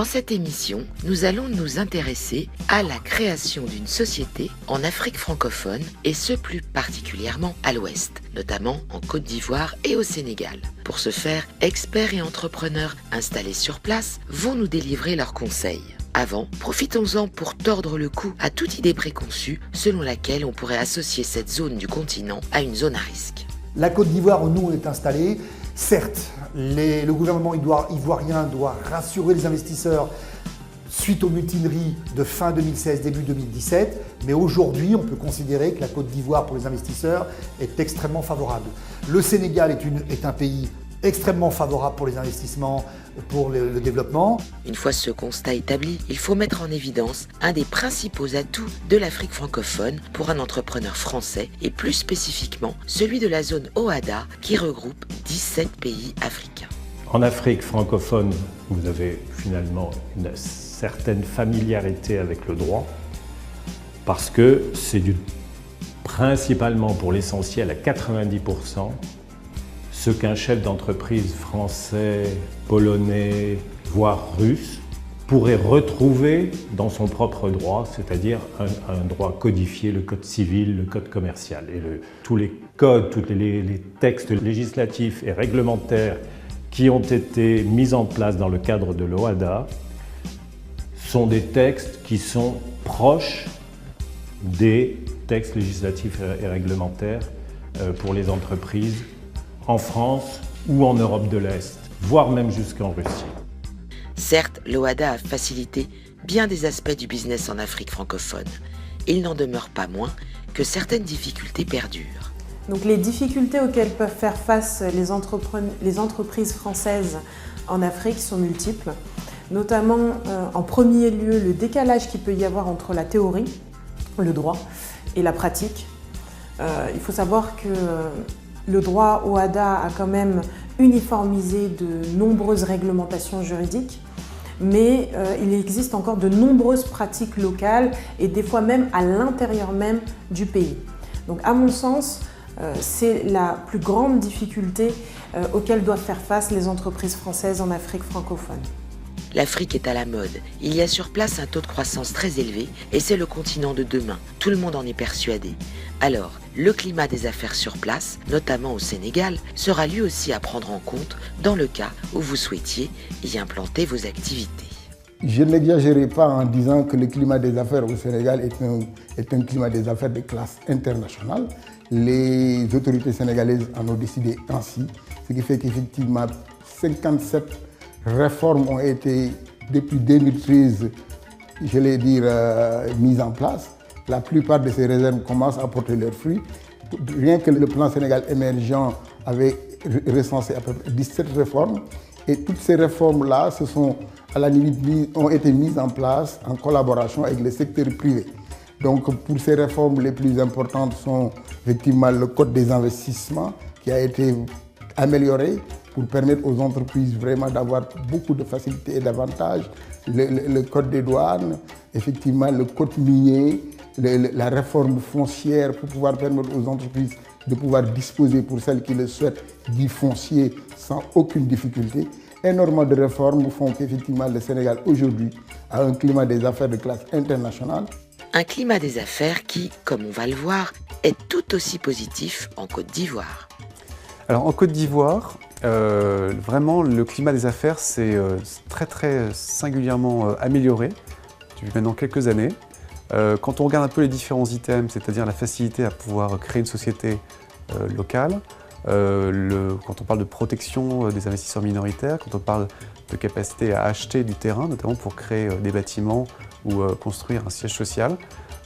Dans cette émission, nous allons nous intéresser à la création d'une société en Afrique francophone et ce plus particulièrement à l'Ouest, notamment en Côte d'Ivoire et au Sénégal. Pour ce faire, experts et entrepreneurs installés sur place vont nous délivrer leurs conseils. Avant, profitons-en pour tordre le cou à toute idée préconçue selon laquelle on pourrait associer cette zone du continent à une zone à risque. La Côte d'Ivoire où nous on est installés, certes, le gouvernement ivoirien doit rassurer les investisseurs suite aux mutineries de fin 2016, début 2017, mais aujourd'hui on peut considérer que la Côte d'Ivoire pour les investisseurs est extrêmement favorable. Le Sénégal est un pays extrêmement favorable pour les investissements, pour le développement. Une fois ce constat établi, il faut mettre en évidence un des principaux atouts de l'Afrique francophone pour un entrepreneur français et plus spécifiquement celui de la zone OHADA qui regroupe 17 pays africains. En Afrique francophone, vous avez finalement une certaine familiarité avec le droit parce que c'est principalement pour l'essentiel à 90% ce qu'un chef d'entreprise français, polonais, voire russe pourrait retrouver dans son propre droit, c'est-à-dire un droit codifié, le code civil, le code commercial. Et tous les codes, tous les textes législatifs et réglementaires qui ont été mis en place dans le cadre de l'OHADA sont des textes qui sont proches des textes législatifs et réglementaires pour les entreprises en France ou en Europe de l'Est, voire même jusqu'en Russie. Certes, l'OHADA a facilité bien des aspects du business en Afrique francophone. Il n'en demeure pas moins que certaines difficultés perdurent. Donc les difficultés auxquelles peuvent faire face les entreprises françaises en Afrique sont multiples, notamment en premier lieu le décalage qu'il peut y avoir entre la théorie, le droit, et la pratique. Il faut savoir que le droit OHADA a quand même uniformisé de nombreuses réglementations juridiques, mais il existe encore de nombreuses pratiques locales et des fois même à l'intérieur même du pays. Donc à mon sens, c'est la plus grande difficulté auxquelles doivent faire face les entreprises françaises en Afrique francophone. L'Afrique est à la mode. Il y a sur place un taux de croissance très élevé et c'est le continent de demain. Tout le monde en est persuadé. Alors, le climat des affaires sur place, notamment au Sénégal, sera lui aussi à prendre en compte dans le cas où vous souhaitiez y implanter vos activités. Je n'exagérerai pas en disant que le climat des affaires au Sénégal est un climat des affaires de classe internationale. Les autorités sénégalaises en ont décidé ainsi, ce qui fait qu'effectivement 57 réformes ont été, depuis 2013, mises en place. La plupart de ces réserves commencent à porter leurs fruits. Rien que le plan Sénégal émergent avait recensé à peu près 17 réformes. Et toutes ces réformes-là ont été mises en place en collaboration avec le secteur privé. Donc pour ces réformes, les plus importantes sont effectivement le code des investissements qui a été amélioré pour permettre aux entreprises vraiment d'avoir beaucoup de facilités et d'avantages, le code des douanes, effectivement le code minier, la réforme foncière pour pouvoir permettre aux entreprises de pouvoir disposer pour celles qui le souhaitent du foncier sans aucune difficulté. Énormément de réformes font qu'effectivement le Sénégal aujourd'hui a un climat des affaires de classe internationale. Un climat des affaires qui, comme on va le voir, est tout aussi positif en Côte d'Ivoire. Alors en Côte d'Ivoire, vraiment le climat des affaires s'est très singulièrement amélioré depuis maintenant quelques années. Quand on regarde un peu les différents items, c'est-à-dire la facilité à pouvoir créer une société locale, quand on parle de protection des investisseurs minoritaires, quand on parle de capacité à acheter du terrain, notamment pour créer des bâtiments ou construire un siège social,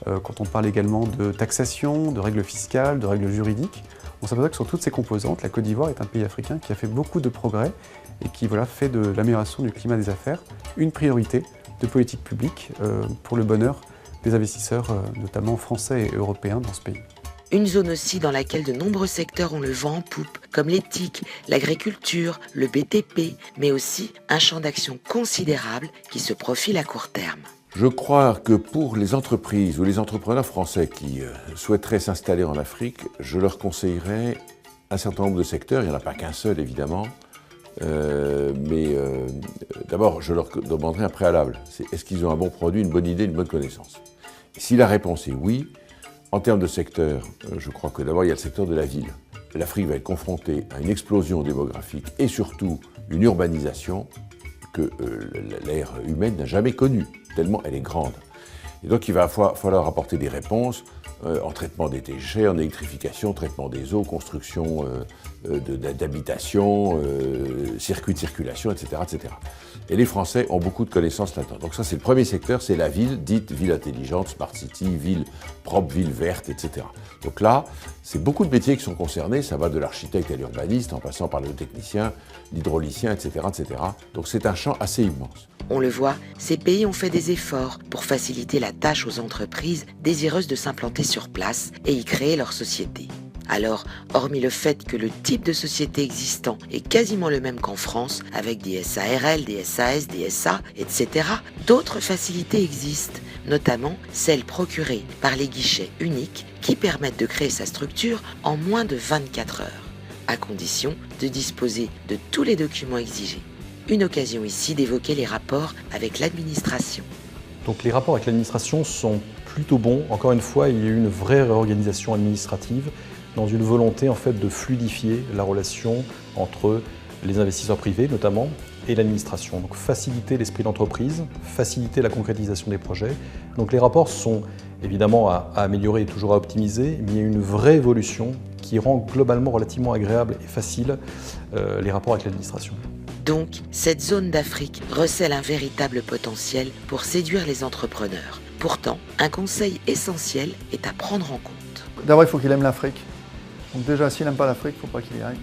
quand on parle également de taxation, de règles fiscales, de règles juridiques, on s'aperçoit que sur toutes ces composantes, la Côte d'Ivoire est un pays africain qui a fait beaucoup de progrès et qui fait de l'amélioration du climat des affaires une priorité de politique publique pour le bonheur des investisseurs, notamment français et européens dans ce pays. Une zone aussi dans laquelle de nombreux secteurs ont le vent en poupe, comme l'éthique, l'agriculture, le BTP, mais aussi un champ d'action considérable qui se profile à court terme. Je crois que pour les entreprises ou les entrepreneurs français qui souhaiteraient s'installer en Afrique, je leur conseillerais un certain nombre de secteurs, il n'y en a pas qu'un seul évidemment, D'abord, je leur demanderai un préalable. C'est est-ce qu'ils ont un bon produit, une bonne idée, une bonne connaissance? Et si la réponse est oui, en termes de secteur, je crois que d'abord il y a le secteur de la ville. L'Afrique va être confrontée à une explosion démographique et surtout une urbanisation que l'ère humaine n'a jamais connue, tellement elle est grande. Et donc il va falloir apporter des réponses en traitement des déchets, en électrification, traitement des eaux, construction d'habitations, circuits de circulation, etc., etc. Et les Français ont beaucoup de connaissances là-dedans. Donc ça, c'est le premier secteur, c'est la ville, dite ville intelligente, smart city, ville propre, ville verte, etc. Donc là, c'est beaucoup de métiers qui sont concernés, ça va de l'architecte à l'urbaniste, en passant par le technicien, l'hydraulicien, etc., etc. Donc c'est un champ assez immense. On le voit, ces pays ont fait des efforts pour faciliter la tâche aux entreprises désireuses de s'implanter sur place et y créer leur société. Alors, hormis le fait que le type de société existant est quasiment le même qu'en France, avec des SARL, des SAS, des SA, etc., d'autres facilités existent, notamment celles procurées par les guichets uniques qui permettent de créer sa structure en moins de 24 heures, à condition de disposer de tous les documents exigés. Une occasion ici d'évoquer les rapports avec l'administration. Donc les rapports avec l'administration sont plutôt bons. Encore une fois, il y a eu une vraie réorganisation administrative dans une volonté en fait de fluidifier la relation entre les investisseurs privés notamment et l'administration. Donc faciliter l'esprit d'entreprise, faciliter la concrétisation des projets. Donc les rapports sont évidemment à améliorer et toujours à optimiser, mais il y a une vraie évolution qui rend globalement relativement agréable et facile les rapports avec l'administration. Donc, cette zone d'Afrique recèle un véritable potentiel pour séduire les entrepreneurs. Pourtant, un conseil essentiel est à prendre en compte. D'abord, il faut qu'il aime l'Afrique. Donc déjà, s'il n'aime pas l'Afrique, il ne faut pas qu'il y aille.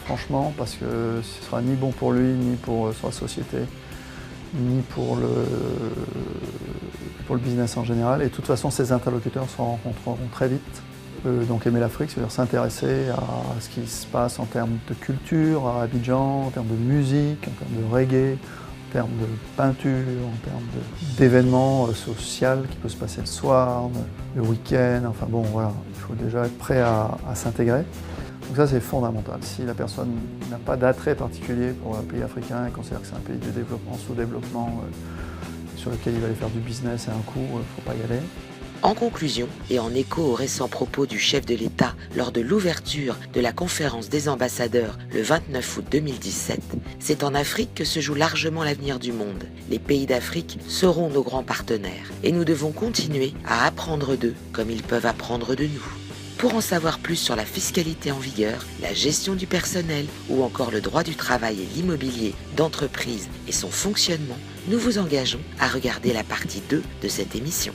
Franchement, parce que ce ne sera ni bon pour lui, ni pour sa société, ni pour le business en général. Et de toute façon, ses interlocuteurs se rencontreront très vite. Donc aimer l'Afrique, c'est-à-dire s'intéresser à ce qui se passe en termes de culture à Abidjan, en termes de musique, en termes de reggae, en termes de peinture, en termes d'événements sociaux qui peuvent se passer le soir, le week-end, enfin bon voilà, il faut déjà être prêt à s'intégrer. Donc ça c'est fondamental. Si la personne n'a pas d'attrait particulier pour un pays africain et considère que c'est un pays de développement, sous-développement, sur lequel il va aller faire du business à un coup, il ne faut pas y aller. En conclusion, et en écho aux récents propos du chef de l'État lors de l'ouverture de la conférence des ambassadeurs le 29 août 2017, c'est en Afrique que se joue largement l'avenir du monde. Les pays d'Afrique seront nos grands partenaires et nous devons continuer à apprendre d'eux comme ils peuvent apprendre de nous. Pour en savoir plus sur la fiscalité en vigueur, la gestion du personnel ou encore le droit du travail et l'immobilier d'entreprise et son fonctionnement, nous vous engageons à regarder la partie 2 de cette émission.